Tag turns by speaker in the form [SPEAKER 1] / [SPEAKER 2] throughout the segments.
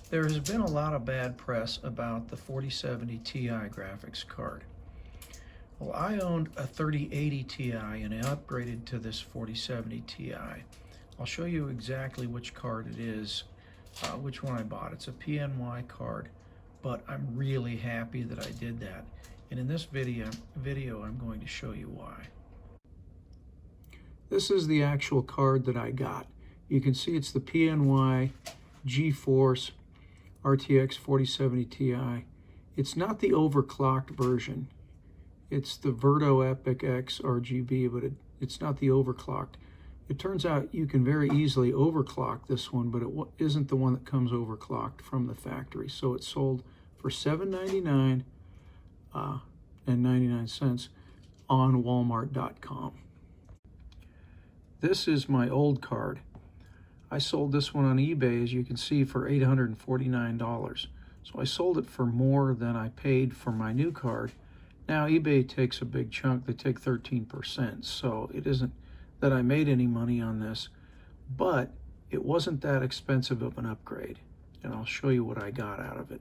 [SPEAKER 1] There has been a lot of bad press about the 4070 Ti graphics card. Well, I owned a 3080 Ti and I upgraded to this 4070 Ti. I'll show you exactly which card it is, which one I bought. It's a PNY card, but I'm really happy that I did that. And in this video I'm going to show you why. This is the actual card that I got. You can see it's the PNY GeForce RTX 4070 Ti. It's not the overclocked version. It's the Verto Epic X RGB, but it's not the overclocked. It turns out you can very easily overclock this one, but it isn't the one that comes overclocked from the factory. So it's sold for $7.99 and 99 cents on Walmart.com. This is my old card. I sold this one on eBay, as you can see, for $849. So I sold it for more than I paid for my new card. Now eBay takes a big chunk, they take 13%, so it isn't that I made any money on this, but it wasn't that expensive of an upgrade, and I'll show you what I got out of it.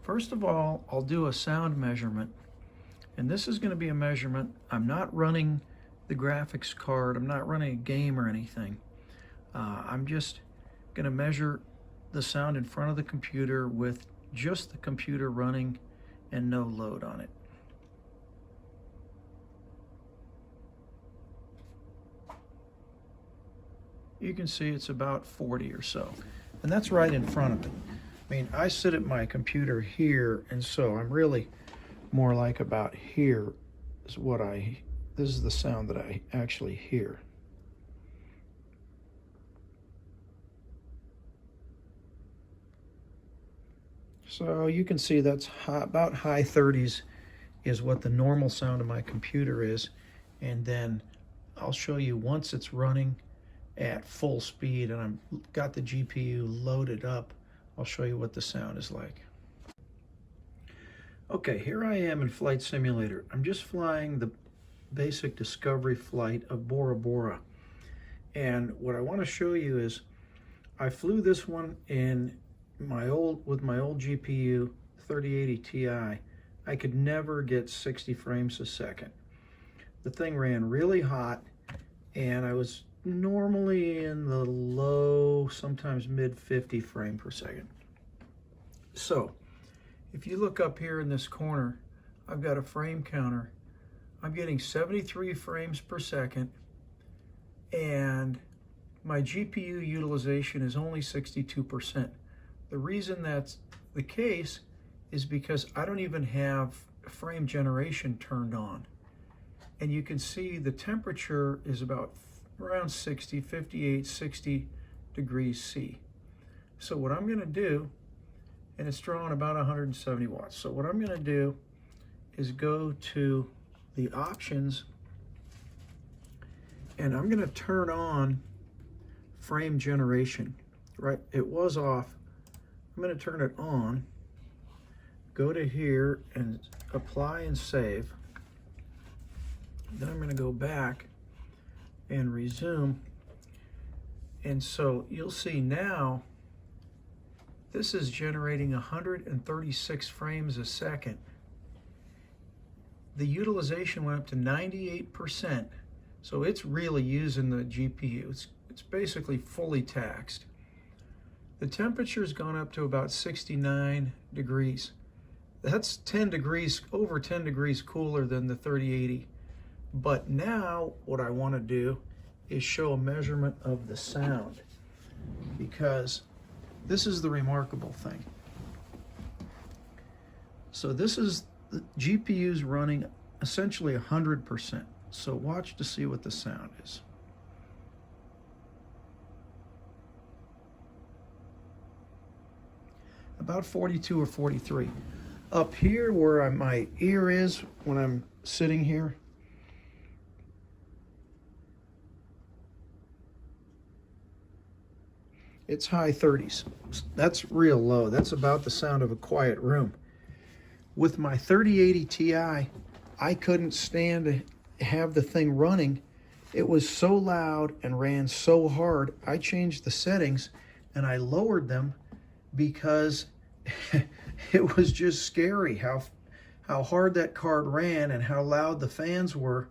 [SPEAKER 1] First of all, I'll do a sound measurement, and this is going to be a measurement. I'm not running the graphics card, I'm not running a game or anything. I'm just going to measure the sound in front of the computer with just the computer running and no load on it. You can see it's about 40 or so, and that's right in front of it. I mean, I sit at my computer here, and so I'm really more like about here is what this is the sound that I actually hear. So you can see that's about high 30s is what the normal sound of my computer is. And then I'll show you once it's running at full speed and I've got the GPU loaded up, I'll show you what the sound is like. Okay, here I am in Flight Simulator. I'm just flying the basic discovery flight of Bora Bora. And what I want to show you is I flew this one with my old GPU 3080 Ti. I could never get 60 frames a second. The thing ran really hot, and I was normally in the low, sometimes mid 50 frame per second. So if you look up here in this corner, I've got a frame counter. I'm getting 73 frames per second, and my GPU utilization is only 62%. The reason that's the case is because I don't even have frame generation turned on. And you can see the temperature is about around 60, 58, 60 degrees C. So what I'm going to do, and it's drawing about 170 watts. So what I'm going to do is go to the options, and I'm going to turn on frame generation. Right, it was off. I'm going to turn it on, go to here and apply and save. Then I'm going to go back and resume. And so you'll see now this is generating 136 frames a second. The utilization went up to 98%. So it's really using the GPU. It's basically fully taxed. The temperature's gone up to about 69 degrees. That's 10 degrees, over 10 degrees cooler than the 3080. But now what I want to do is show a measurement of the sound, because this is the remarkable thing. So this is the GPU's running essentially 100%. So watch to see what the sound is. About 42 or 43. Up here where my ear is when I'm sitting here, it's high 30s. That's real low. That's about the sound of a quiet room. With my 3080 Ti, I couldn't stand to have the thing running. It was so loud and ran so hard. I changed the settings and I lowered them because it was just scary how hard that card ran and how loud the fans were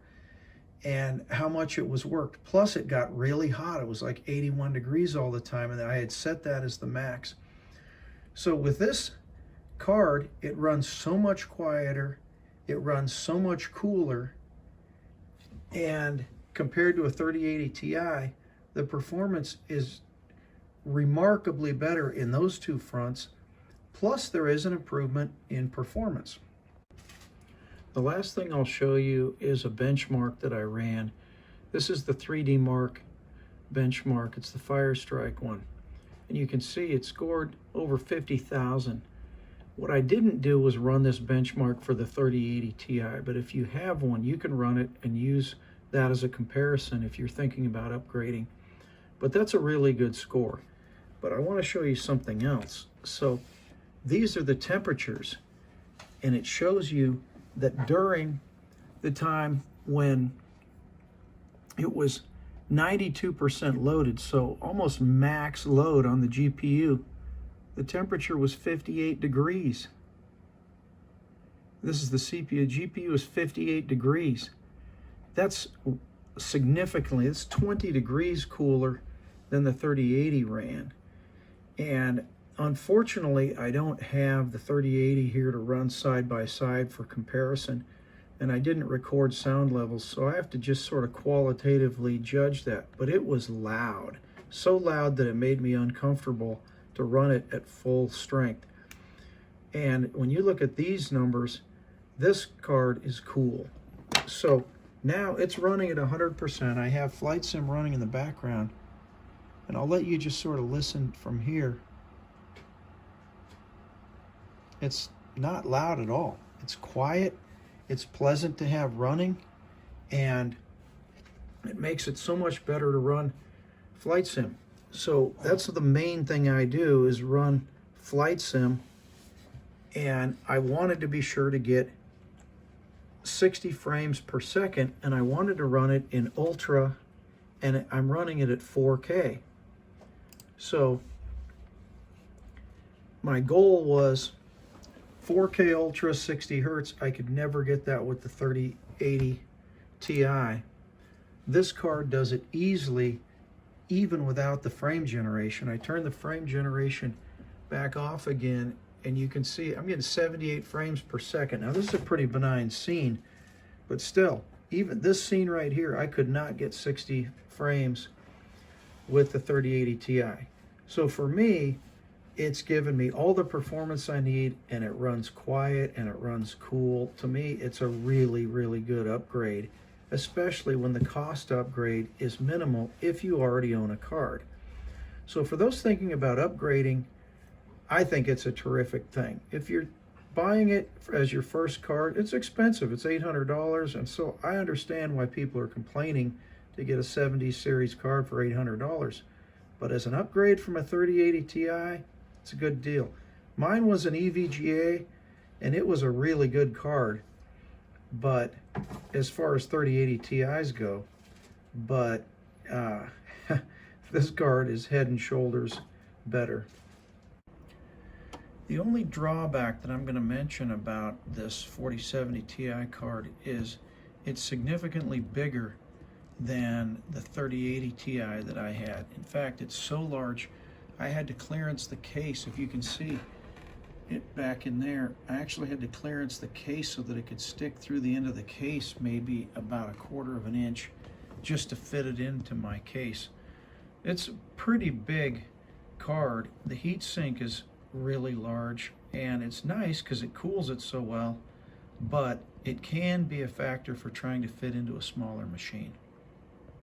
[SPEAKER 1] and how much it was worked. Plus it got really hot. It was like 81 degrees all the time, and I had set that as the max. So with this card, it runs so much quieter, it runs so much cooler, and compared to a 3080 Ti, the performance is remarkably better in those two fronts. Plus there is an improvement in performance. The last thing I'll show you is a benchmark that I ran. This is the 3D Mark benchmark. It's the Firestrike one. And you can see it scored over 50,000. What I didn't do was run this benchmark for the 3080 Ti, but if you have one, you can run it and use that as a comparison if you're thinking about upgrading. But that's a really good score. But I want to show you something else. So these are the temperatures, and it shows you that during the time when it was 92% loaded, so almost max load on the GPU, the temperature was 58 degrees. This is the CPU. GPU is 58 degrees. That's significantly, it's 20 degrees cooler than the 3080 ran. And unfortunately, I don't have the 3080 here to run side by side for comparison, and I didn't record sound levels, so I have to just sort of qualitatively judge that. But it was loud, so loud that it made me uncomfortable to run it at full strength. And when you look at these numbers, this card is cool. So now it's running at 100%. I have Flight Sim running in the background, and I'll let you just sort of listen from here. It's not loud at all. It's quiet, it's pleasant to have running, and it makes it so much better to run Flight Sim. So that's the main thing I do, is run Flight Sim, and I wanted to be sure to get 60 frames per second, and I wanted to run it in Ultra, and I'm running it at 4K. So my goal was 4K Ultra, 60 Hertz. I could never get that with the 3080 Ti. This card does it easily, even without the frame generation. I turned the frame generation back off again, and you can see I'm getting 78 frames per second. Now this is a pretty benign scene, but still, even this scene right here, I could not get 60 frames with the 3080 Ti. So for me, it's given me all the performance I need, and it runs quiet and it runs cool. To me, it's a really, really good upgrade, especially when the cost upgrade is minimal if you already own a card. So for those thinking about upgrading, I think it's a terrific thing. If you're buying it as your first card, it's expensive. It's $800, and so I understand why people are complaining to get a 70 series card for $800. But as an upgrade from a 3080 Ti, it's a good deal. Mine was an EVGA, and it was a really good card, but as far as 3080 Ti's go, but this card is head and shoulders better. The only drawback that I'm going to mention about this 4070 Ti card is it's significantly bigger than the 3080 Ti that I had. In fact, it's so large, I had to clearance the case. If you can see it back in there, I actually had to clearance the case so that it could stick through the end of the case, maybe about 1/4 of an inch, just to fit it into my case. It's a pretty big card. The heat sink is really large, and it's nice because it cools it so well, but it can be a factor for trying to fit into a smaller machine.